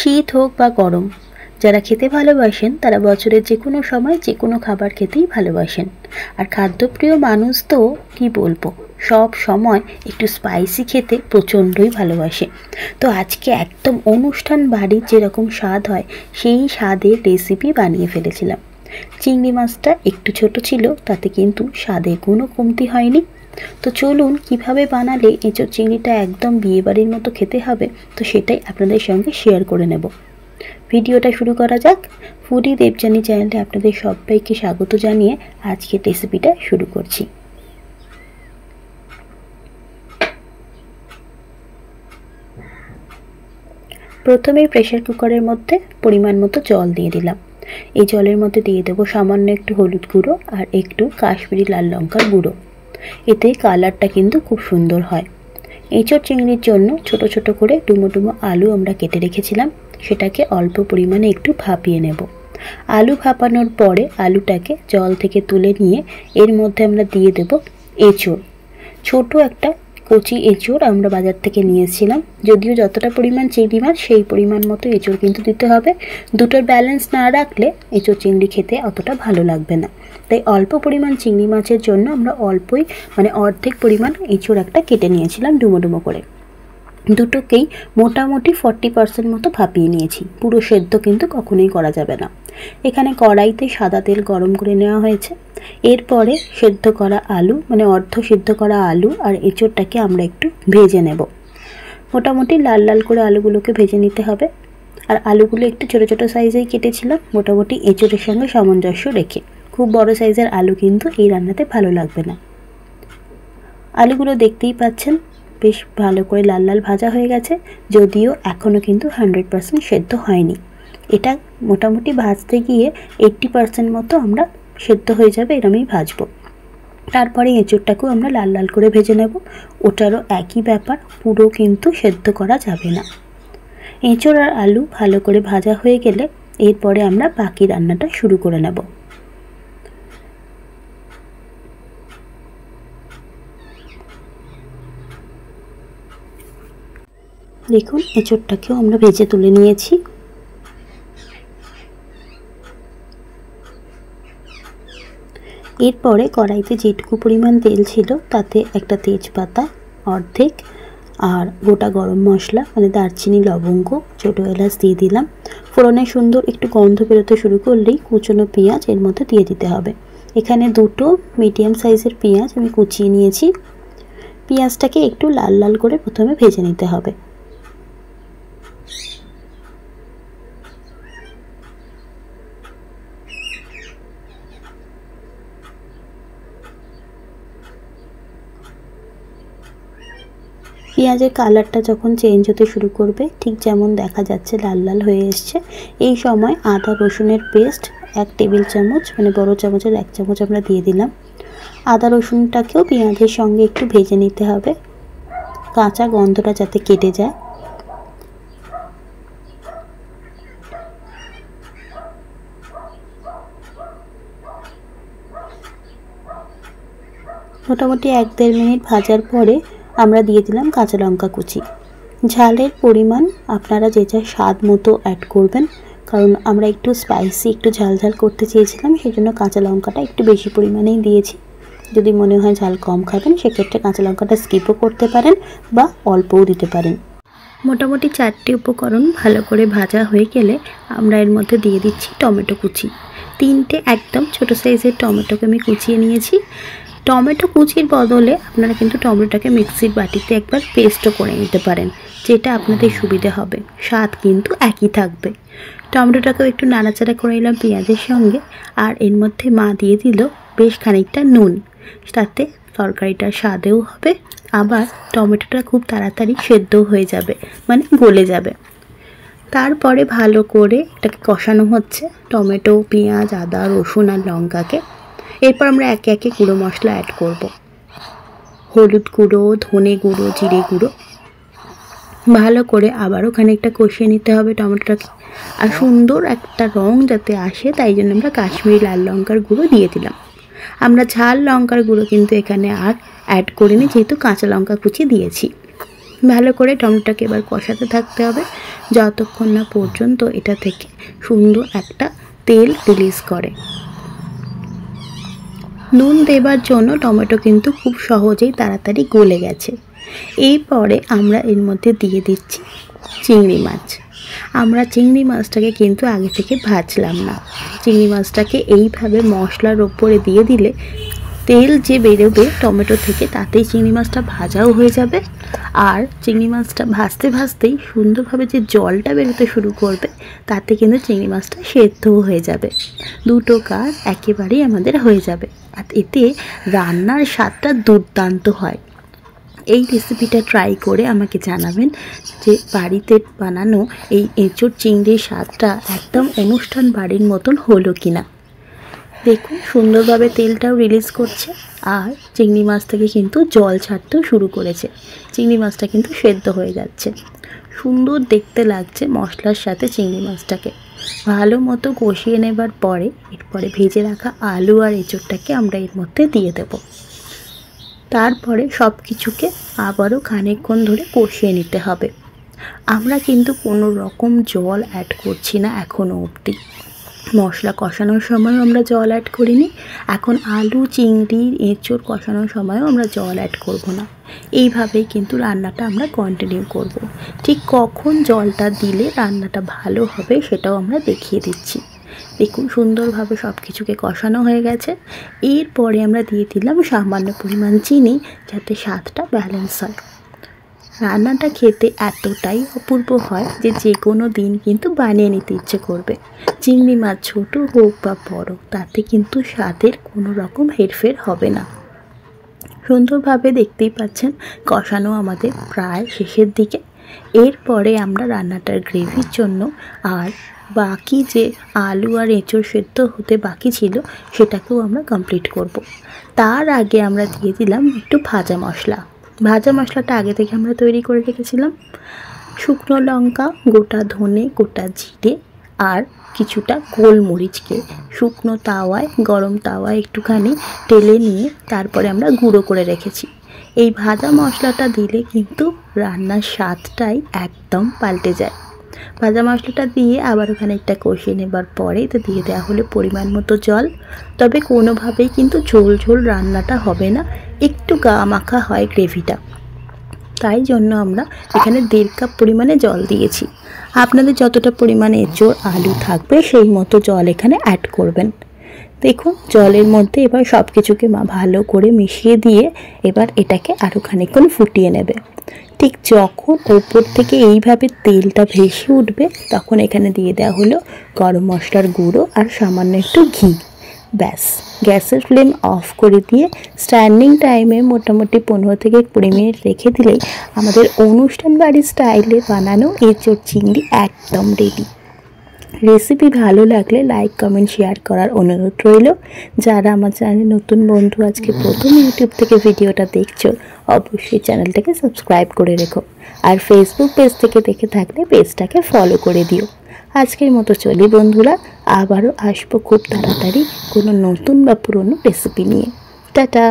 শীত হোক বা গরম, যারা খেতে ভালোবাসেন তারা বছরের যে কোনো সময় যে কোনো খাবার খেতেই ভালোবাসেন। আর খাদ্যপ্রিয় মানুষ তো কি বলবো, সব সময় একটু স্পাইসি খেতে প্রচণ্ডই ভালোবাসে। তো আজকে একদম অনুষ্ঠান বাড়ির যেরকম স্বাদ হয় সেই স্বাদের রেসিপি বানিয়ে ফেলেছিলাম। চিংড়ি মাছটা একটু ছোট ছিল, তাতে কিন্তু স্বাদের কোনো কমতি হয়নি। তো চলুন কিভাবে বানালে এঁচোড় চিংড়িটা একদম বিয়েবাড়ির মতো খেতে হবে, তো সেটাই আপনাদের সঙ্গে শেয়ার করে নেব। ভিডিওটা শুরু করা যাক। ফুডি দেবযানী চ্যানেলে আপনাদের সবাইকে স্বাগত জানিয়ে আজকের রেসিপিটা শুরু করছি। প্রথমেই প্রেসার কুকারের মধ্যে পরিমাণ মতো জল দিয়ে দিলাম। এই জলের মধ্যে দিয়ে দেবো সামান্য একটু হলুদ গুঁড়ো আর একটু কাশ্মীরি লাল লঙ্কার গুঁড়ো। এতে কালারটা কিন্তু খুব সুন্দর হয়। এঁচোড় চিংড়ির জন্য ছোট ছোট করে ডুমো ডুমো আলু আমরা কেটে রেখেছিলাম, সেটাকে অল্প পরিমাণে একটু ভাপিয়ে নেব। আলু ভাপানোর পরে আলুটাকে জল থেকে তুলে নিয়ে এর মধ্যে আমরা দিয়ে দেব এঁচোড়। ছোট একটা কচি এঁচোড় আমরা বাজার থেকে নিয়েছিলাম, যদিও যতটা পরিমাণ চিংড়ি মাছ সেই পরিমাণ মতো এঁচোড় কিন্তু দিতে হবে। দুটোর ব্যালেন্স না রাখলে এঁচোড় চিংড়ি খেতে অতটা ভালো লাগবে না। তাই অল্প পরিমাণ চিংড়ি মাছের জন্য আমরা অল্পই অর্ধেক পরিমাণ এঁচোড় একটা কেটে নিয়েছিলাম ডুমো ডুমো করে। দুটোকেই মোটামুটি 40% মতো ভাপিয়ে নিয়েছি, পুরো সেদ্ধ কিন্তু কখনোই করা যাবে না। এখানে কড়াইতে সাদা তেল গরম করে নেওয়া হয়েছে। এরপরে সেদ্ধ করা আলু অর্ধ সিদ্ধ করা আলু আর এঁচোড়টাকে আমরা একটু ভেজে নেব। মোটামুটি লাল লাল করে আলুগুলোকে ভেজে নিতে হবে। আর আলুগুলো একটু ছোটো ছোটো সাইজেই কেটেছিলাম, মোটামুটি এঁচোড়ের সঙ্গে সামঞ্জস্য রেখে। খুব বড় সাইজের আলু কিন্তু এই রান্নাতে ভালো লাগবে না। আলুগুলো দেখতেই পাচ্ছেন বেশ ভালো করে লাল লাল ভাজা হয়ে গেছে, যদিও এখনও কিন্তু 100% সেদ্ধ হয়নি। এটা মোটামুটি ভাজতে গিয়ে 80% মতো আমরা সেদ্ধ হয়ে যাবে, এরমই ভাজবো। তারপরে এঁচোড়টাকেও আমরা লাল লাল করে ভেজে নেব। ওটারও একই ব্যাপার, পুরো কিন্তু সেদ্ধ করা যাবে না। এঁচোড় আর আলু ভালো করে ভাজা হয়ে গেলে এরপরে আমরা বাকি রান্নাটা শুরু করে নেব। দেখুন এঁচোড়টাকেও আমরা ভেজে তুলে নিয়েছি। এরপরে কড়াইতে যেটুকু পরিমাণ তেল ছিল তাতে একটা তেজপাতা অর্ধেক আর গোটা গরম মশলা দারচিনি লবঙ্গ ছোটো এলাচ দিয়ে দিলাম। ফোড়নে সুন্দর একটু গন্ধ বেরোতে শুরু করলেই কুচনো পেঁয়াজ এর মধ্যে দিয়ে দিতে হবে। এখানে দুটো মিডিয়াম সাইজের পেঁয়াজ আমি কুচিয়ে নিয়েছি। পেঁয়াজটাকে একটু লাল লাল করে প্রথমে ভেজে নিতে হবে। পেঁয়াজের কালারটা যখন চেঞ্জ হতে শুরু করবে, ঠিক যেমন দেখা যাচ্ছে লাল লাল হয়ে এসছে, এই সময় আদা রসুনের পেস্ট 1 টেবিল চামচ বড় চামচের 1 চামচ আমরা দিয়ে দিলাম। আদা রসুনটাকেও পেঁয়াজের সঙ্গে একটু ভেজে নিতে হবে, কাঁচা গন্ধটা যাতে কেটে যায়। মোটামুটি 1-1.5 মিনিট ভাজার পরে আমরা দিয়ে দিলাম কাঁচা লঙ্কা কুচি। ঝালের পরিমাণ আপনারা যে যা স্বাদ মতো অ্যাড করবেন, কারণ আমরা একটু স্পাইসি একটু ঝাল ঝাল করতে চেয়েছিলাম, সেই জন্য কাঁচা লঙ্কাটা একটু বেশি পরিমাণেই দিয়েছি। যদি মনে হয় ঝাল কম খাবেন সেক্ষেত্রে কাঁচা লঙ্কাটা স্কিপও করতে পারেন বা অল্পও দিতে পারেন। মোটামুটি 4টি উপকরণ ভালো করে ভাজা হয়ে গেলে আমরা এর মধ্যে দিয়ে দিচ্ছি টমেটো কুচি। 3টে একদম ছোটো সাইজের টমেটোকে আমি কুচিয়ে নিয়েছি। টমেটো কুচির বদলে আপনারা কিন্তু টমেটোটাকে মিক্সির বাটিতে একবার পেস্টও করে নিতে পারেন, যেটা আপনাদের সুবিধে হবে। স্বাদ কিন্তু একই থাকবে। টমেটোটাকেও একটু নাড়াচাড়া করে নিলাম পেঁয়াজের সঙ্গে। আর এর মধ্যে মা দিয়ে দিল বেশ খানিকটা নুন, তাতে তরকারিটার স্বাদেও হবে, আবার টমেটোটা খুব তাড়াতাড়ি সেদ্ধও হয়ে যাবে, গলে যাবে। তারপরে ভালো করে এটাকে কষানো হচ্ছে, টমেটো পেঁয়াজ আদা রসুন আর লঙ্কাকে। এরপর আমরা একে একে গুঁড়ো মশলা অ্যাড করব। হলুদ গুঁড়ো, ধনে গুঁড়ো, জিরে গুঁড়ো। ভালো করে আবারও খানিকটা কষিয়ে নিতে হবে টমেটোটাকে। আর সুন্দর একটা রং যাতে আসে তাই জন্য আমরা কাশ্মীরি লাল লঙ্কার গুঁড়ো দিয়ে দিলাম। আমরা ঝাল লঙ্কার গুঁড়ো কিন্তু এখানে আর অ্যাড করিনি, যেহেতু কাঁচা লঙ্কা কুচি দিয়েছি। ভালো করে টমেটোটাকে এবার কষাতে থাকতে হবে যতক্ষণ না পর্যন্ত এটা থেকে সুন্দর একটা তেল রিলিজ করে। নুন দেবার জন্য টমেটো কিন্তু খুব সহজেই তাড়াতাড়ি গলে গেছে। এরপরে আমরা এর মধ্যে দিয়ে দিচ্ছি চিংড়ি মাছ। আমরা চিংড়ি মাছটাকে কিন্তু আগে থেকে ভাজলাম না। চিংড়ি মাছটাকে এইভাবে মশলার ওপরে দিয়ে দিলে তেল যে বেরোবে টমেটো থেকে তাতেই চিংড়ি মাছটা ভাজাও হয়ে যাবে, আর চিংড়ি মাছটা ভাজতে ভাজতেই সুন্দরভাবে যে জলটা বেরোতে শুরু করবে তাতে কিন্তু চিংড়ি মাছটা সেদ্ধও হয়ে যাবে। দুটো কাজ একেবারেই আমাদের হয়ে যাবে, আর এতে রান্নার স্বাদটা দুর্দান্ত হয়। এই রেসিপিটা ট্রাই করে আমাকে জানাবেন যে বাড়িতে বানানো এই এঁচোড় চিংড়ির স্বাদটা একদম অনুষ্ঠান বাড়ির মতন হলো কিনা। দেখুন সুন্দরভাবে তেলটাও রিলিজ করছে, আর চিংড়ি মাছ থেকে কিন্তু জল ছাড়তেও শুরু করেছে। চিংড়ি মাছটা কিন্তু সেদ্ধ হয়ে যাচ্ছে, সুন্দর দেখতে লাগছে মশলার সাথে চিংড়ি মাছটাকে। ভালো মতো কষিয়ে নেবার পরে এরপরে ভেজে রাখা আলু আর এঁচোড়টাকে আমরা এর মধ্যে দিয়ে দেব। তারপরে সব কিছুকে আবারও খানিকক্ষণ ধরে কষিয়ে নিতে হবে। আমরা কিন্তু কোনো রকম জল অ্যাড করছি না এখনও অবধি। মশলা কষানোর সময়ও আমরা জল অ্যাড করিনি, এখন আলু চিংড়ি এঁচোড় কষানোর সময়ও আমরা জল অ্যাড করব না। এইভাবেই কিন্তু রান্নাটা আমরা কন্টিনিউ করব। ঠিক কখন জলটা দিলে রান্নাটা ভালো হবে সেটাও আমরা দেখিয়ে দিচ্ছি। দেখুন সুন্দরভাবে সব কিছুকে কষানো হয়ে গেছে। এরপরে আমরা দিয়ে দিলাম সামান্য পরিমাণ চিনি, যাতে স্বাদটা ব্যালেন্স হয়। রান্নাটা খেতে এতটাই অপূর্ব হয় যে যে কোনো দিন কিন্তু বানিয়ে নিতে ইচ্ছে করবে। চিংড়ি মাছ ছোটো হোক বা বড়, তাতে কিন্তু স্বাদের কোনো রকম হেরফের হবে না। সুন্দরভাবে দেখতেই পাচ্ছেন কষানো আমাদের প্রায় শেষের দিকে। এরপরে আমরা রান্নাটার গ্রেভির জন্য আর বাকি যে আলু আর এঁচোড় সেদ্ধ হতে বাকি ছিল সেটাকেও আমরা কমপ্লিট করব। তার আগে আমরা দিয়ে দিলাম একটু ভাজা মশলা। ভাজা মশলাটা আগে থেকে আমরা তৈরি করে রেখেছিলাম। শুকনো লঙ্কা, গোটা ধনে, গোটা জিরে আর কিছুটা গোলমরিচকে শুকনো তাওয়ায়, গরম তাওয়ায় একটুখানি টেলে নিয়ে তারপরে আমরা গুঁড়ো করে রেখেছি। এই ভাজা মশলাটা দিলে কিন্তু রান্নার স্বাদটাই একদম পাল্টে যায়। ভাজা মশলাটা দিয়ে আবার খানিকটা কষিয়ে নেবার পরে তো দিয়ে দেওয়া হলো পরিমাণ মতো জল। তবে কোনোভাবেই কিন্তু ঝোল ঝোল রান্নাটা হবে না, একটু গা মাখা হয় গ্রেভিটা, তাই জন্য আমরা এখানে 1.5 কাপ পরিমাণে জল দিয়েছি। আপনাদের যতটা পরিমাণে এঁচোড় আলু থাকবে সেই মতো জল এখানে অ্যাড করবেন। দেখুন জলের মধ্যে এবার সব কিছুকে ভালো করে মিশিয়ে দিয়ে এবার এটাকে আরও খানিকক্ষণ ফুটিয়ে নেবে। ঠিক যখন ওপর থেকে এইভাবে তেলটা ভেসে উঠবে তখন এখানে দিয়ে দেওয়া হলো গরম মশলার গুঁড়ো আর সামান্য একটু ঘি। ব্যাস, গ্যাসের ফ্লেম অফ করে দিয়ে স্ট্যান্ডিং টাইমে মোটামুটি 15 থেকে 20 মিনিট রেখে দিলেই আমাদের অনুষ্ঠান বাড়ির স্টাইলে বানানো এঁচোড় চিংড়ি একদম রেডি। রেসিপি ভালো লাগলে লাইক কমেন্ট শেয়ার করার অনুরোধ রইল। যারা আমার চ্যানেলে নতুন বন্ধু আজকে প্রথম ইউটিউব থেকে ভিডিওটা দেখছো অবশ্যই চ্যানেলটাকে সাবস্ক্রাইব করে রেখো, আর ফেসবুক পেজ থেকে দেখে থাকলে পেজটাকে ফলো করে দিও। আজকের মতো চলি বন্ধুরা, আবারও আসবো খুব তাড়াতাড়ি কোনো নতুন বা পুরনো রেসিপি নিয়ে। টাটা।